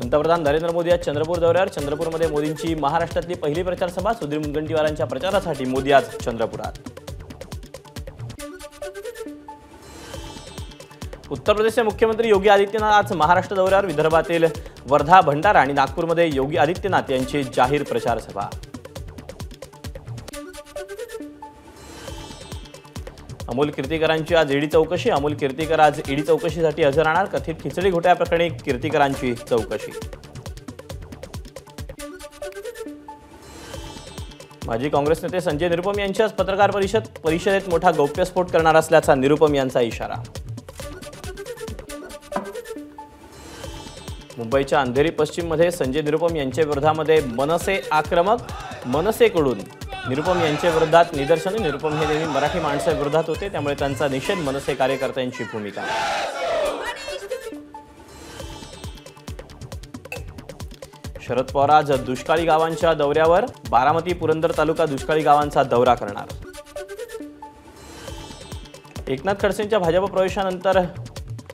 पंतप्रधान नरेंद्र मोदी आज चंद्रपूर दौऱ्यावर। चंद्रपूरमध्ये मोदींची महाराष्ट्रातली पहिली प्रचार सभा। सुधीर मुनगंटीवारांच्या प्रचारासाठी मोदी आज चंद्रपुरात। उत्तर प्रदेशचे मुख्यमंत्री योगी आदित्यनाथ आज महाराष्ट्र दौऱ्यावर। विदर्भातील वर्धा, भंडारा आणि नागपूरमध्ये योगी आदित्यनाथ यांची जाहीर प्रचार सभा। अमोल कीर्तीकरांची आज ईडी चौकशी। अमोल कीर्तीकर आज ईडी चौकशीसाठी हजर राहणार। कथित खिचडी घोटाळ्याप्रकरणी कीर्तीकरांची चौकशी। माजी काँग्रेस नेते संजय निरुपम यांची आज पत्रकार परिषदेत मोठा गौप्यस्फोट करणार असल्याचा निरुपम यांचा इशारा। मुंबईच्या अंधेरी पश्चिममध्ये संजय निरुपम यांच्या विरोधामध्ये मनसे आक्रमक। मनसेकडून निरुपम यांच्या विरोधात निदर्शने। निरुपम हे नेहमी मराठी माणसाविरोधात होते, त्यामुळे त्यांचा निषेध मनसे कार्यकर्त्यांची भूमिका। शरद पवार आज दुष्काळी गावांच्या दौऱ्यावर। बारामती, पुरंदर तालुका दुष्काळी गावांचा दौरा करणार। Eknath खडसेंच्या Bhajap प्रवेशानंतर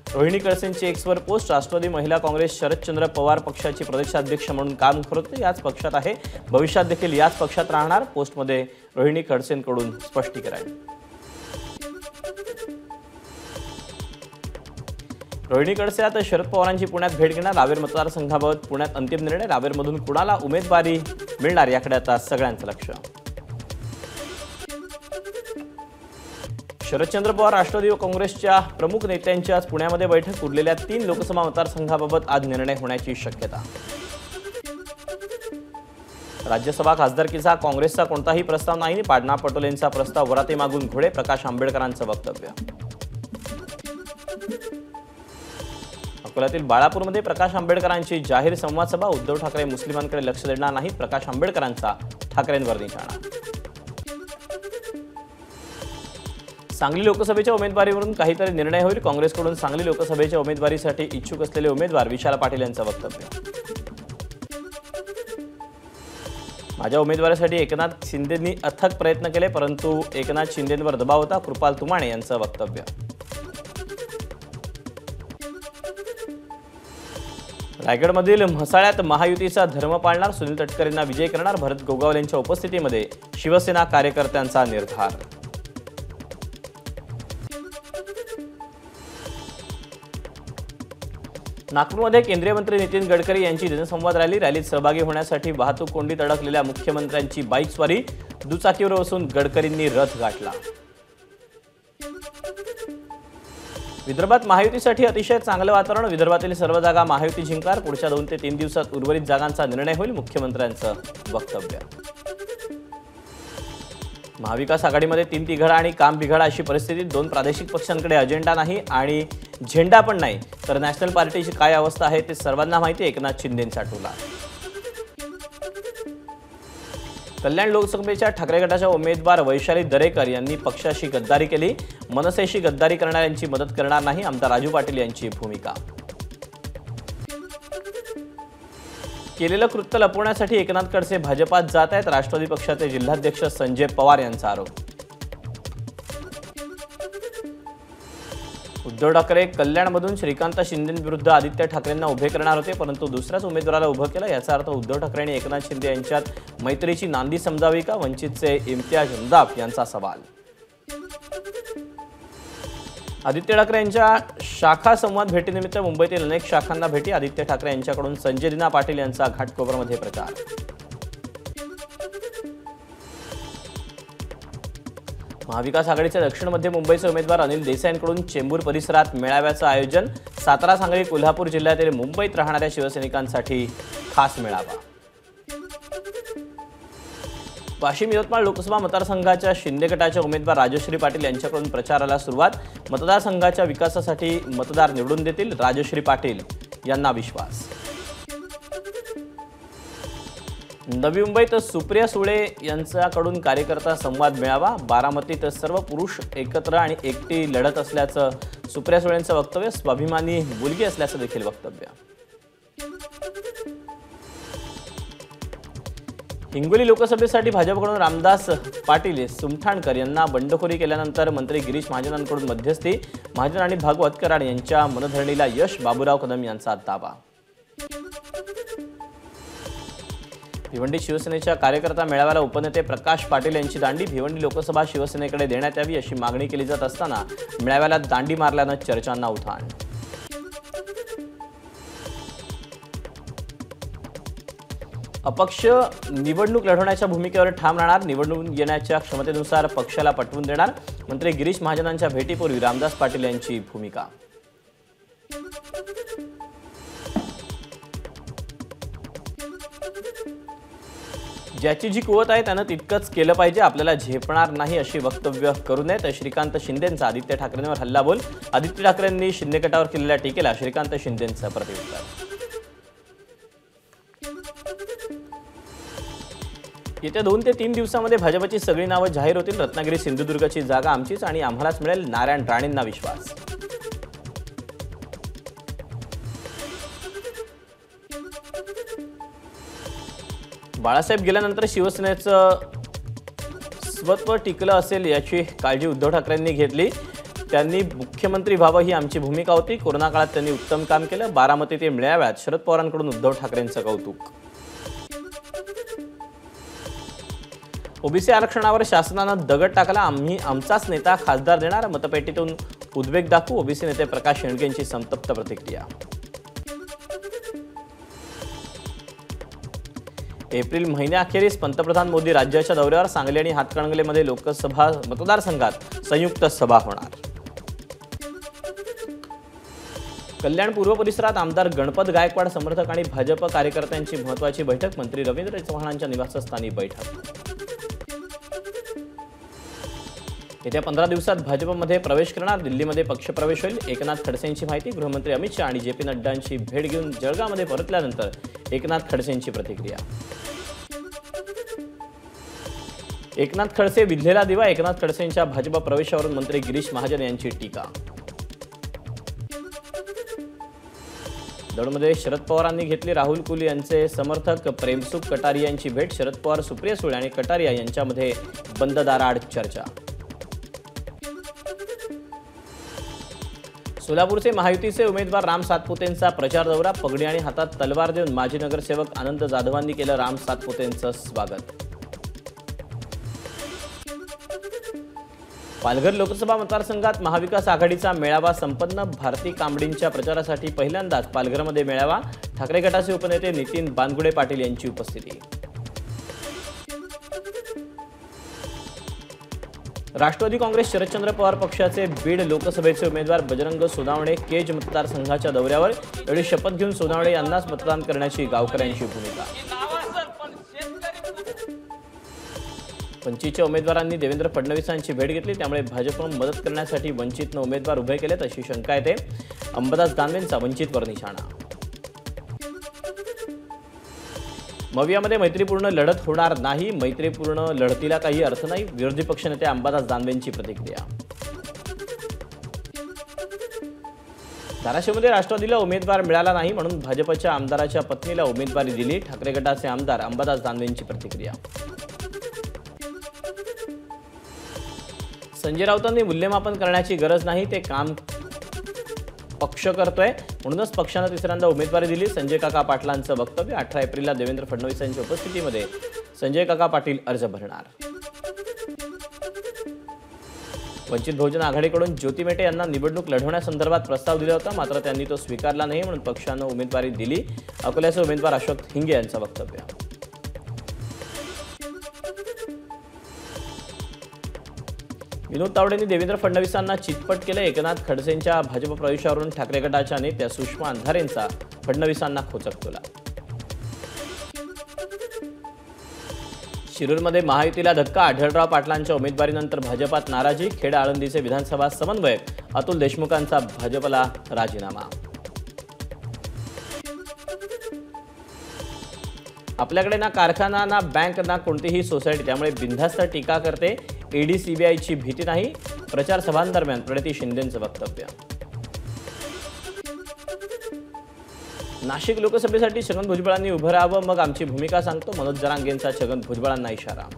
Rohini खडसेंची Xavier post. राष्ट्रवादी महिला काँग्रेस शरदचंद्र पवार पक्षाची प्रदेशाध्यक्ष म्हणून काम करत होते, याच पक्षात आहे, भविष्यात देखील याच पक्षात राहणार। पोस्टमध्ये रोहिणी खडसेंकडून स्पष्टीकरण। रोहिणी खडसे आता शरद पवारांची पुण्यात भेट घेणार। रावेर मतदारसंघाबाबत पुण्यात अंतिम निर्णय। रावेरमधून कुणाला उमेदवारी मिळणार याकडे आता सगळ्यांचं लक्ष। शरदचंद्र पवार राष्ट्रवादी काँग्रेसच्या प्रमुख नेत्यांची आज पुण्यामध्ये बैठक। उरलेल्या 3 लोकसभा मतदारसंघाबाबत आज निर्णय होण्याची शक्यता। राज्यसभा खासदारकीचा काँग्रेसचा कोणताही प्रस्ताव नाही। पाडना पटोलेंचा प्रस्ताव वराते मागून घोडे। प्रकाश आंबेडकरांचं वक्तव्य। अकोल्यातील बाळापूरमध्ये प्रकाश आंबेडकरांची जाहीर संवाद सभा। उद्धव ठाकरे मुस्लिमांकडे लक्ष देणार नाहीत। प्रकाश आंबेडकरांचा ठाकरेंवर निशाणा। सांगली लोकसभेच्या उमेदवारीवरून काहीतरी निर्णय होईल। काँग्रेसकडून सांगली लोकसभेच्या उमेदवारीसाठी इच्छुक असलेले उमेदवार विशाल पाटील यांचं वक्तव्य। माझ्या उमेदवारीसाठी एकनाथ शिंदेंनी अथक प्रयत्न केले, परंतु एकनाथ शिंदेंवर दबाव होता। कृपाल तुमाणे यांचं वक्तव्य। रायगडमधील म्हसाळ्यात महायुतीचा धर्म पाळणार। सुनील तटकरेंना विजय करणार। भरत गोगावले यांच्या उपस्थितीमध्ये शिवसेना कार्यकर्त्यांचा निर्धार। नागपूरमध्ये केंद्रीय मंत्री नितीन गडकरी यांची जनसंवाद रॅली। रॅलीत सहभागी होण्यासाठी वाहतूक कोंडीत अडकलेल्या मुख्यमंत्र्यांची बाईक स्वारी। दुचाकीवर बसून गडकरींनी रथ गाठला। विदर्भात महायुतीसाठी अतिशय चांगलं वातावरण। विदर्भातील सर्व जागा महायुती जिंकणार। पुढच्या 2 ते 3 दिवसात उर्वरित जागांचा निर्णय होईल। मुख्यमंत्र्यांचं वक्तव्य। महाविकास आघाडीमध्ये 3 तिघडा आणि काम बिघडा अशी परिस्थिती। 2 प्रादेशिक पक्षांकडे अजेंडा नाही आणि झेंडा पण नाही, तर नॅशनल पार्टीची काय अवस्था आहे ते सर्वांना माहिती। एकनाथ शिंदेंचा टोला। कल्याण लोकसभेच्या ठाकरे गटाच्या उमेदवार वैशाली दरेकर यांनी पक्षाशी गद्दारी केली। मनसेशी गद्दारी करणाऱ्यांची मदत करणार नाही। आमदार राजू पाटील यांची भूमिका। केलेलं कृत्य लपवण्यासाठी एकनाथ खडसे भाजपात जात आहेत। राष्ट्रवादी पक्षाचे जिल्हाध्यक्ष संजय पवार यांचा आरोप। उद्धव ठाकरे कल्याणमधून श्रीकांत शिंदेंविरुद्ध आदित्य ठाकरेंना उभे करणार होते, परंतु दुसऱ्याच उमेदवाराला उभं केलं। याचा अर्थ उद्धव ठाकरे आणि एकनाथ शिंदे यांच्यात मैत्रीची नांदी समजावी का? वंचितचे इम्तियाज अंदाफ यांचा सवाल। आदित्य ठाकरे यांच्या शाखा संवाद भेटीनिमित्त मुंबईतील अनेक शाखांना भेटी। आदित्य ठाकरे यांच्याकडून संजय दिना पाटील यांचा घाटकोपरमध्ये प्रचार। महाविकास आघाडीचे दक्षिण मध्य मुंबईचे उमेदवार अनिल देसाईंकडून चेंबूर परिसरात मेळाव्याचं आयोजन। सातारा, सांगली, कोल्हापूर जिल्ह्यातील मुंबईत राहणाऱ्या शिवसैनिकांसाठी खास मेळावा। वाशिम, यवतमाळ लोकसभा मतदारसंघाच्या शिंदे गटाच्या उमेदवार राजश्री पाटील यांच्याकडून प्रचाराला सुरुवात। मतदारसंघाच्या विकासासाठी मतदार निवडून देतील, राजश्री पाटील यांना विश्वास। नवी मुंबईत सुप्रिया सुळे यांच्याकडून कार्यकर्ता संवाद मेळावा। बारामतीत सर्व पुरुष एकत्र आणि एकटी लढत असल्याचं सुप्रिया सुळेंचं वक्तव्य। स्वाभिमानी मुलगी असल्याचं देखील वक्तव्य। हिंगोली लोकसभेसाठी भाजपकडून रामदास पाटील सुमठाणकर यांना बंडखोरी केल्यानंतर मंत्री गिरीश महाजनांकडून मध्यस्थी। महाजन आणि भागवत कराड यांच्या मनधरणीला यश। बाबूराव कदम यांचा दावा। भिवंडी शिवसेनेच्या कार्यकर्ता मेळाव्याला उपनेते प्रकाश पाटील यांची दांडी. भिवंडी लोकसभा शिवसेनेकडे देण्यात यावी अशी मागणी केली जात असताना मेळाव्याला दांडी मारल्यानं चर्चांना उधाण. अपक्ष निवडणूक लढवण्याच्या भूमिकेवर ठाम राहणार. निवडणूक येण्याच्या क्षमतेनुसार पक्षाला पटवून देणार. मंत्री गिरीश महाजनांच्या भेटीपूर्वी रामदास पाटील यांची भूमिका. ज्याची जी कुवत आहे त्यानं तितकंच केलं पाहिजे. आपल्याला झेपणार नाही अशी वक्तव्य करू नयेत. श्रीकांत शिंदेंचा आदित्य ठाकरेंवर हल्लाबोल. आदित्य ठाकरेंनी शिंदे गटावर केलेल्या टीकेला श्रीकांत शिंदेंचं प्रत्युत्तर. येत्या 2 ते 3 दिवसांमध्ये भाजपची सगळी नावं जाहीर होतील. रत्नागिरी सिंधुदुर्गची जागा आमचीच आणि आम्हालाच मिळेल. नारायण राणेंना विश्वास. बाळासाहेब गेल्यानंतर शिवसेनेचं स्वत्व टिकलं असेल याची काळजी उद्धव ठाकरेंनी घेतली. त्यांनी मुख्यमंत्री व्हावं ही आमची भूमिका होती. कोरोना काळात त्यांनी उत्तम काम केलं. बारामती ते मेळाव्यात शरद पवारांकडून उद्धव ठाकरेंचं कौतुक. ओबीसी आरक्षणावर शासनानं दगड टाकला. आम्ही आमचाच नेता खासदार देणार. मतपेटीतून उद्वेग दाखवू. ओबीसी नेते प्रकाश शेंडगेंची संतप्त प्रतिक्रिया. एप्रिल महिन्याअखेरीस पंतप्रधान मोदी राज्याच्या दौऱ्यावर. सांगली आणि हातकणंगलेमध्ये लोकसभा मतदारसंघात संयुक्त सभा होणार. कल्याण पूर्व परिसरात आमदार गणपत गायकवाड समर्थक आणि भाजप कार्यकर्त्यांची महत्त्वाची बैठक. मंत्री रवींद्र चव्हाणांच्या निवासस्थानी बैठक. येत्या 15 दिवसात भाजपमध्ये प्रवेश करणार. दिल्लीमध्ये पक्षप्रवेश होईल. एकनाथ खडसेंची माहिती. गृहमंत्री अमित शहा आणि जेपी नड्डांची भेट घेऊन जळगावमध्ये परतल्यानंतर एकनाथ खडसेंची प्रतिक्रिया. एकनाथ खडसे विझलेला दिवा. एकनाथ खडसेंच्या भाजप प्रवेशावरून मंत्री गिरीश महाजन यांची टीका. दौंडमध्ये शरद पवारांनी घेतली राहुल कुल यांचे समर्थक प्रेमसुख कटारिया यांची भेट. शरद पवार, सुप्रिया सुळे आणि कटारिया यांच्यामध्ये बंद दाराआड चर्चा. सोलापूरचे महायुतीचे उमेदवार राम सातपुतेंचा प्रचार दौरा. पगडी आणि हातात तलवार देऊन माजी नगरसेवक आनंद जाधवांनी केलं राम सातपुतेंचं स्वागत. पालघर लोकसभा मतदारसंघात महाविकास आघाडीचा मेळावा संपन्न. भारती कांबडींच्या प्रचारासाठी पहिल्यांदाच पालघरमध्ये मेळावा. ठाकरे गटाचे उपनेते नितीन बानगुडे पाटील यांची उपस्थिती. राष्ट्रवादी काँग्रेस शरदचंद्र पवार पक्षाचे बीड लोकसभेचे उमेदवार बजरंग सोनावणे केज मतदारसंघाच्या दौऱ्यावर. एवढी शपथ घेऊन सोनावणे यांनाच मतदान करण्याची गावकऱ्यांची भूमिका. वंचितच्या उमेदवारांनी देवेंद्र फडणवीसांची भेट घेतली. त्यामुळे भाजप मदत करण्यासाठी वंचितनं उमेदवार उभे केलेत अशी शंका येते. अंबादास दानवेंचा वंचितवर निशाणा. मवियामध्ये मैत्रीपूर्ण लढत होणार नाही. मैत्रीपूर्ण लढतीला काही अर्थ नाही. विरोधी पक्षनेते अंबादास दानवेंची प्रतिक्रिया. धाराशिवमध्ये राष्ट्रवादीला उमेदवार मिळाला नाही म्हणून भाजपच्या आमदाराच्या पत्नीला उमेदवारी दिली. ठाकरे गटाचे आमदार अंबादास दानवेंची प्रतिक्रिया. संजय राऊतांनी मूल्यमापन करण्याची गरज नाही. ते काम पक्ष करतोय म्हणूनच पक्षानं तिसऱ्यांदा उमेदवारी दिली. संजय काका पाटलांचं वक्तव्य. 18 एप्रिलला देवेंद्र फडणवीसांच्या उपस्थितीमध्ये संजय काका पाटील अर्ज भरणार. वंचित बहुजन आघाडीकडून ज्योती मेटे यांना निवडणूक लढवण्यासंदर्भात प्रस्ताव दिला होता. मात्र त्यांनी तो स्वीकारला नाही म्हणून पक्षानं उमेदवारी दिली. अकोल्याचे उमेदवार अशोक हिंगे यांचं वक्तव्य. विनोद तावडेंनी देवेंद्र फडणवीसांना चितपट केलं. एकनाथ खडसेंच्या भाजप प्रवेशावरून ठाकरे गटाच्या नेत्या सुषमा अंधारेंचा फडणवीसांना खोचक तोला. शिरूरमध्ये महायुतीला धक्का. आढळराव पाटलांच्या उमेदवारीनंतर भाजपात नाराजी. खेड आळंदीचे विधानसभा समन्वयक अतुल देशमुखांचा भाजपला राजीनामा. आपल्याकडे ना कारखाना ना बँक ना कोणतीही सोसायटी. त्यामुळे बिनधास्त टीका करते. ईडी सीबीआयची भीती नाही. प्रचार सभांदरम्यान प्रणिती शिंदेंचं वक्तव्य. नाशिक लोकसभेसाठी छगन भुजबळांनी उभं राहावं मग आमची भूमिका सांगतो. मनोज जरांगेंचा छगन भुजबळांना इशारा.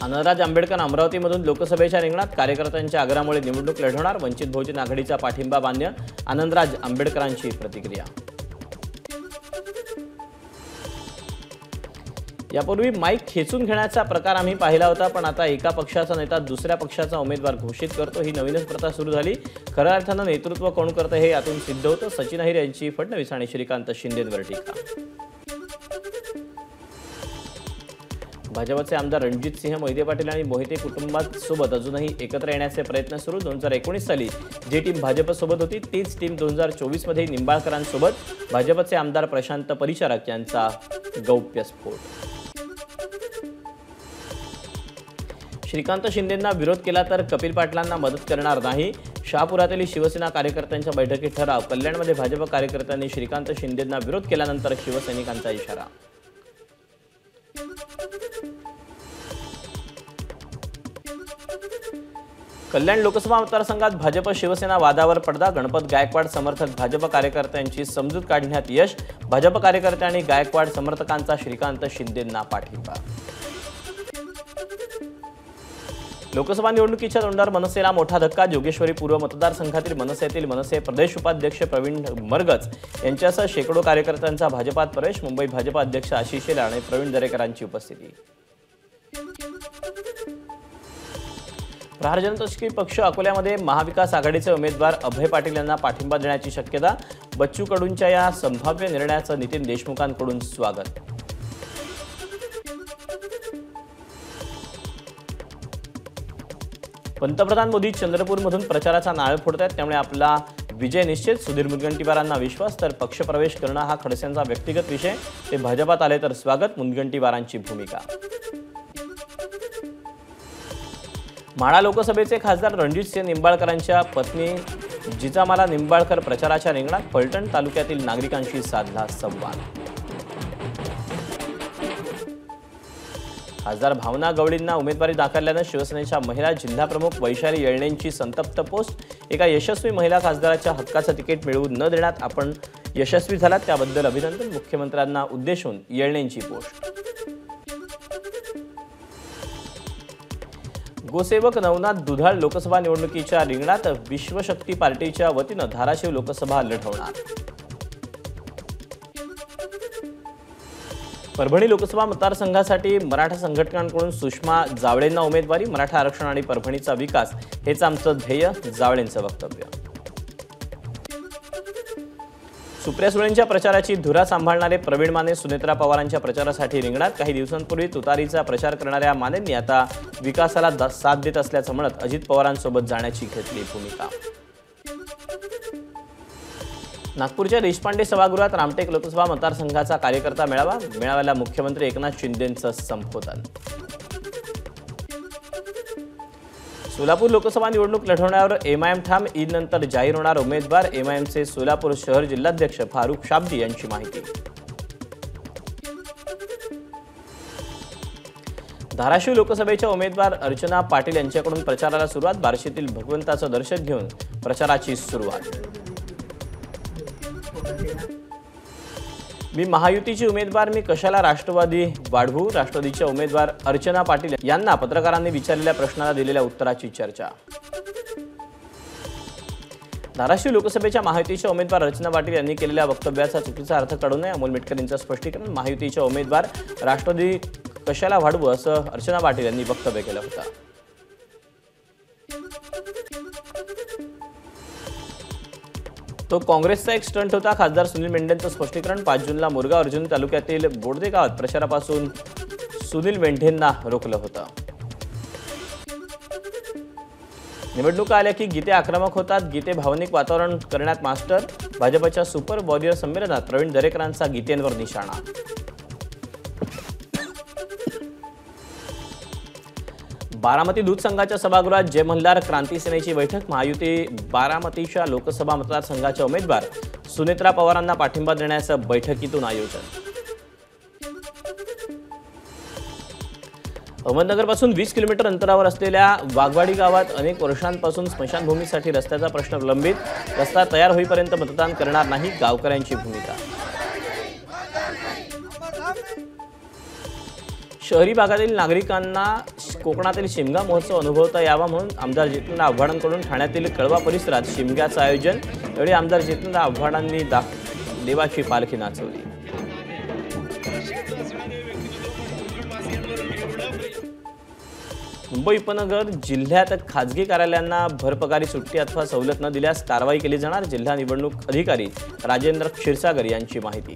आनंदराज आंबेडकर अमरावतीमधून लोकसभेच्या रिंगणात. कार्यकर्त्यांच्या आग्रहामुळे निवडणूक लढवणार. वंचित बहुजन आघाडीचा पाठिंबा मान्य. आनंदराज आंबेडकरांची प्रतिक्रिया. यापूर्वी माईक खेचून घेण्याचा प्रकार आम्ही पाहिला होता, पण आता एका पक्षाचा नेता दुसऱ्या पक्षाचा उमेदवार घोषित करतो, ही नवीनच प्रथा सुरू झाली. खऱ्या अर्थानं नेतृत्व कोण करतं हे यातून सिद्ध होतं. सचिन अहिर यांची फडणवीस आणि श्रीकांत शिंदेंवर टीका. भाजपचे आमदार रणजितसिंह मोहिते पाटील आणि मोहिते कुटुंबासोबत अजूनही एकत्र येण्याचे प्रयत्न सुरू. 2019 साली जी टीम भाजपसोबत होती तीच टीम 2024 मध्ये निंबाळकरांसोबत. भाजपचे आमदार प्रशांत परिचारक यांचा गौप्यस्फोट. श्रीकांत शिंदेंना विरोध केला तर कपिल पाटलांना मदत करणार नाही. शहापुरातील शिवसेना कार्यकर्त्यांच्या बैठकीत ठराव. कल्याणमध्ये भाजप कार्यकर्त्यांनी श्रीकांत शिंदेंना विरोध केल्यानंतर शिवसैनिकांचा इशारा. कल्याण लोकसभा मतदारसंघात भाजप शिवसेना वादावर पडदा. गणपत गायकवाड समर्थक भाजप कार्यकर्त्यांची समजूत काढण्यात यश. भाजप कार्यकर्ते आणि गायकवाड समर्थकांचा श्रीकांत शिंदेंना पाठिंबा. लोकसभा निवडणुकीच्या तोंडावर मनसेला मोठा धक्का. जोगेश्वरी पूर्व मतदारसंघातील मनसेतील मनसे प्रदेश उपाध्यक्ष प्रवीण मरगज यांच्यासह शेकडो कार्यकर्त्यांचा भाजपात प्रवेश. मुंबई भाजप अध्यक्ष आशिष शेलार आणि प्रवीण दरेकरांची उपस्थिती. प्रहार जनशक्ती पक्ष अकोल्यामध्ये महाविकास आघाडीचे उमेदवार अभय पाटील यांना पाठिंबा देण्याची शक्यता. बच्चू कडूंच्या या संभाव्य निर्णयाचं नितीन देशमुखांकडून स्वागत. पंतप्रधान मोदी चंद्रपूरमधून प्रचाराचा नारळ फोडतात, त्यामुळे आपला विजय निश्चित. सुधीर मुनगंटीवारांना विश्वास, तर पक्षप्रवेश करणं हा खडसेंचा व्यक्तिगत विषय. ते भाजपात आले तर स्वागत. मुनगंटीवारांची भूमिका. माढा लोकसभेचे खासदार रणजितसिंह निंबाळकरांच्या पत्नी जिजामाला निंबाळकर प्रचाराच्या रिंगणात. फलटण तालुक्यातील नागरिकांशी साधला संवाद. खासदार भावना गवळींना उमेदवारी नाकारल्यानं शिवसेनेच्या महिला जिल्हाप्रमुख वैशाली येळणेंची संतप्त पोस्ट. एका यशस्वी महिला खासदाराच्या हक्काचं तिकीट मिळवून न देण्यात आपण यशस्वी झालात, त्याबद्दल अभिनंदन. मुख्यमंत्र्यांना उद्देशून येळणेंची पोस्ट. गोसेवक नवनाथ दुधाळ लोकसभा निवडणुकीच्या रिंगणात. विश्वशक्ती पार्टीच्या वतीनं धाराशिव लोकसभा लढवणार. परभणी लोकसभा मतदारसंघासाठी मराठा संघटनांकडून सुषमा जावळेंना उमेदवारी. मराठा आरक्षण आणि परभणीचा विकास हेच आमचं ध्येय, जावळेंचं वक्तव्य. सुप्रिया सुळेंच्या प्रचाराची धुरा सांभाळणारे प्रवीण माने सुनेत्रा पवारांच्या प्रचारासाठी रिंगणात. काही दिवसांपूर्वी तुतारीचा प्रचार करणाऱ्या मानेंनी आता विकासाला साथ देत असल्याचं म्हणत अजित पवारांसोबत जाण्याची घेतली भूमिका. नागपूरच्या देशपांडे सभागृहात रामटेक लोकसभा मतदारसंघाचा कार्यकर्ता मेळावा. मेळाव्याला मुख्यमंत्री एकनाथ शिंदेंचं संबोधन. सोलापूर लोकसभा निवडणूक लढवण्यावर एमआयएम ठाम. ईदनंतर जाहीर होणार उमेदवार. एमआयएमचे सोलापूर शहर जिल्हाध्यक्ष फारुख शाब्दी यांची माहिती. धाराशिव लोकसभेच्या उमेदवार अर्चना पाटील यांच्याकडून प्रचाराला सुरुवात. बार्शीतील भगवंताचं दर्शन घेऊन प्रचाराची सुरुवात. मी महायुतीची उमेदवार, मी कशाला राष्ट्रवादी वाढवू. राष्ट्रवादीच्या उमेदवार अर्चना पाटील यांना पत्रकारांनी विचारलेल्या प्रश्नाला दिलेल्या उत्तराची चर्चा. धाराशिव लोकसभेच्या महायुतीच्या उमेदवार अर्चना पाटील यांनी केलेल्या वक्तव्याचा चुकीचा अर्थ काढू नये. अमोल मिटकर यांचं स्पष्टीकरण. महायुतीच्या उमेदवार राष्ट्रवादी कशाला वाढवू असं अर्चना पाटील यांनी वक्तव्य केलं होतं. तो काँग्रेसचा एक स्टंट होता. खासदार सुनील मेंढेंचं स्पष्टीकरण. 5 जूनला मोरगाव अर्जुनी तालुक्यातील बोडदे गावात प्रचारापासून सुनील मेंढेंना रोखलं होतं. निवडणुका आल्या की गीते आक्रमक होतात. गीते भावनिक वातावरण करण्यात मास्टर. भाजपच्या सुपर वॉरियर संमेलनात प्रवीण दरेकरांचा गीतेंवर निशाणा. बारामती दूध संघाच्या सभागृहात जय मल्हार क्रांती सेनेची बैठक. महायुती बारामतीच्या लोकसभा मतदारसंघाच्या उमेदवार सुनेत्रा पवारांना पाठिंबा देण्याचं बैठकीतून आयोजन. अहमदनगरपासून 20 किलोमीटर अंतरावर असलेल्या वाघवाडी गावात अनेक वर्षांपासून स्मशानभूमीसाठी रस्त्याचा प्रश्न प्रलंबित. रस्ता तयार होईपर्यंत मतदान करणार नाही, गावकऱ्यांची भूमिका. शहरी भागातील नागरिकांना कोकणातील शिमगा महोत्सव अनुभवता यावा म्हणून आमदार जितेंद्र आव्हाडांकडून ठाण्यातील कळवा परिसरात शिमग्याचं आयोजन. यावेळी आमदार जितेंद्र आव्हाडांनी देवाची पालखी नाचवली. मुंबई उपनगर जिल्ह्यात खाजगी कार्यालयांना भरपगारी सुट्टी अथवा सवलत न दिल्यास कारवाई केली जाणार, जिल्हा निवडणूक अधिकारी राजेंद्र क्षीरसागर यांची माहिती।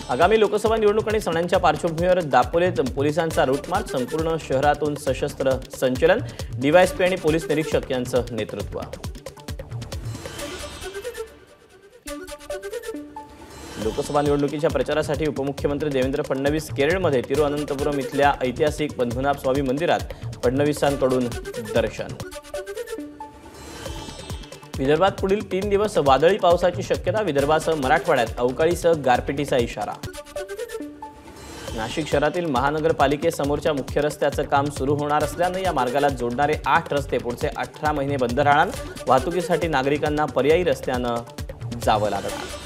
आगामी लोकसभा निवडणूक आणि सणांच्या पार्श्वभूमीवर दापोलीत पोलिसांचा रूट मार्च, संपूर्ण शहरातून सशस्त्र संचलन, डीवायएसपी आणि पोलीस निरीक्षक यांचं नेतृत्व। लोकसभा निवडणुकीच्या प्रचारासाठी उपमुख्यमंत्री देवेंद्र फडणवीस केरळमध्ये तिरुअनंतपुरम इथल्या ऐतिहासिक पद्मनाभ स्वामी मंदिरात फडणवीसांकडून दर्शन। विदर्भात पुढील 3 दिवस वादळी पावसाची शक्यता, विदर्भासह मराठवाड्यात अवकाळीसह गारपिटीचा इशारा। नाशिक शहरातील महानगरपालिकेसमोरच्या मुख्य रस्त्याचं काम सुरू होणार असल्याने या मार्गाला जोडणारे 8 रस्ते पुढचे 18 महिने बंद राहणार, वाहतुकीसाठी नागरिकांना पर्यायी रस्त्यानं जावं लागणार।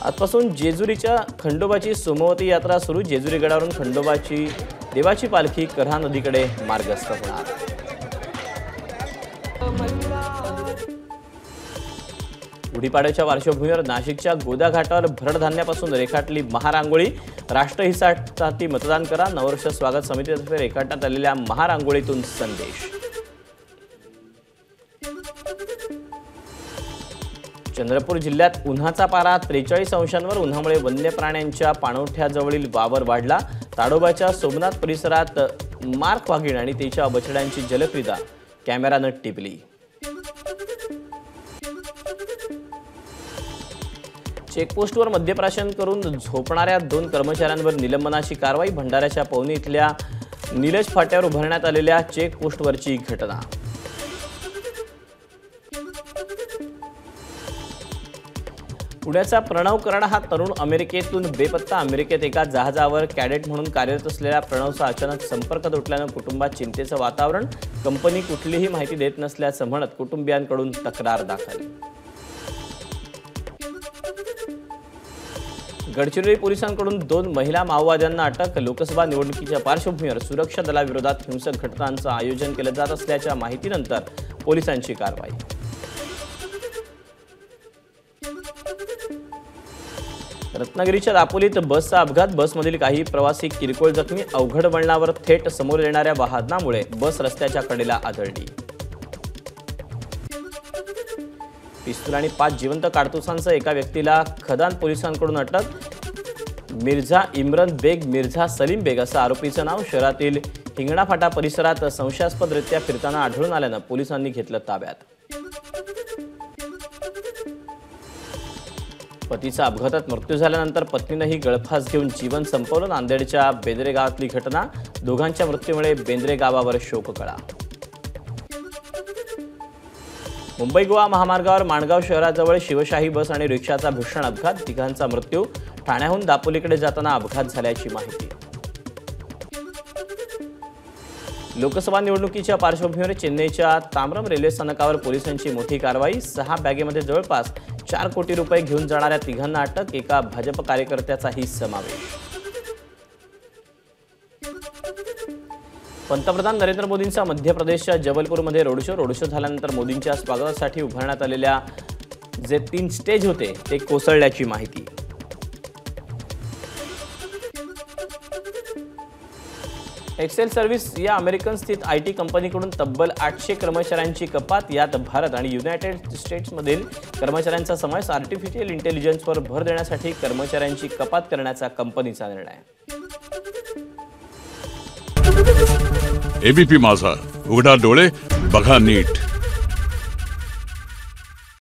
आजपासून जेजुरीच्या खंडोबाची सोमवती यात्रा सुरू, जेजुरी गडावरून खंडोबाची देवाची पालखी कऱ्हा नदीकडे मार्गस्थ होणार। गुढीपाडव्याच्या पार्श्वभूमीवर नाशिकच्या गोदा घाटावर भरड धान्यापासून रेखाटली महारांगोळी, राष्ट्रहितासाठी मतदान करा, नववर्ष स्वागत समितीतर्फे रेखाटण्यात आलेल्या महारांगोळीतून संदेश। चंद्रपूर जिल्ह्यात उन्हाचा पारा 43 अंशांवर, उन्हामुळे वन्य प्राण्यांच्या पाणवठ्याजवळील वावर वाढला, ताडोबाच्या सोमनाथ परिसरात मार्क वाघीण आणि तिच्या बछड्यांची जलक्रीडा कॅमेरानं टिपली। चेकपोस्टवर मद्यप्राशन करून झोपणाऱ्या 2 कर्मचाऱ्यांवर निलंबनाची कारवाई, भंडाऱ्याच्या पवनी इथल्या नीलज फाट्यावर उभारण्यात आलेल्या चेकपोस्टवरची घटना। पुण्याचा प्रणव कराड हा तरुण अमेरिकेतून बेपत्ता, अमेरिकेत एका जहाजावर कॅडेट म्हणून कार्यरत असलेल्या प्रणवचा अचानक संपर्क तुटल्यानं कुटुंबात चिंतेचं वातावरण, कंपनी कुठलीही माहिती देत नसल्याचं म्हणत कुटुंबियांकडून तक्रार दाखल। गडचिरोली पोलिसांकडून 2 महिला माओवाद्यांना अटक, लोकसभा निवडणुकीच्या पार्श्वभूमीवर सुरक्षा दलाविरोधात हिंसक घटनांचं आयोजन केलं जात असल्याच्या माहितीनंतर पोलिसांची कारवाई। रत्नागिरीच्या दापोलीत बसचा अपघात, बसमधील काही प्रवासी किरकोळ जखमी, अवघड वळणावर थेट समोर येणाऱ्या वाहनामुळे बस रस्त्याच्या कडेला आदळली। पिस्तूल आणि 5 जिवंत काडतुसांसह एका व्यक्तीला खदान पोलिसांकडून अटक, मिर्झा इम्रन बेग मिर्झा सलीम बेग असं आरोपीचं नाव, शहरातील हिंगणा फाटा परिसरात संशयास्पदरित्या फिरताना आढळून आल्यानं पोलिसांनी घेतलं ताब्यात। पतीचा अपघातात मृत्यू झाल्यानंतर पत्नीनेही गळफास घेऊन जीवन संपवलं, नांदेडच्या बेंद्रे गावातली घटना, दोघांच्या मृत्यूमुळे बेंद्रे गावावर शोककळा। मुंबई गोवा महामार्गावर माणगाव शहराजवळ शिवशाही बस आणि रिक्षाचा भीषण अपघात, 3घांचा मृत्यू, ठाण्याहून दापोलीकडे जाताना अपघात झाल्याची माहिती। लोकसभा निवडणुकीच्या पार्श्वभूमीवर चेन्नईच्या तांबरम रेल्वे स्थानकावर पोलिसांची मोठी कारवाई, 6 बॅगेमध्ये जवळपास 4 कोटी रुपये घेऊन जाणाऱ्या 3घांना अटक, एका भाजप कार्यकर्त्याचाही समावेश। पंतप्रधान नरेंद्र मोदींचा मध्य प्रदेशच्या जबलपूरमध्ये रोड शो झाल्यानंतर मोदींच्या स्वागतासाठी उभारण्यात आलेल्या जे 3 स्टेज होते ते कोसळल्याची माहिती। एक्सेल सर्व्हिस या अमेरिकन स्थित आयटी कंपनीकडून तब्बल 800 कर्मचाऱ्यांची कपात, यात भारत आणि युनायटेड स्टेट्समधील कर्मचाऱ्यांचा समावेश, आर्टिफिशियल इंटेलिजन्सवर भर देण्यासाठी कर्मचाऱ्यांची कपात करण्याचा कंपनीचा निर्णय। एबीपी माझा, उघडा डोळे बघा नीट।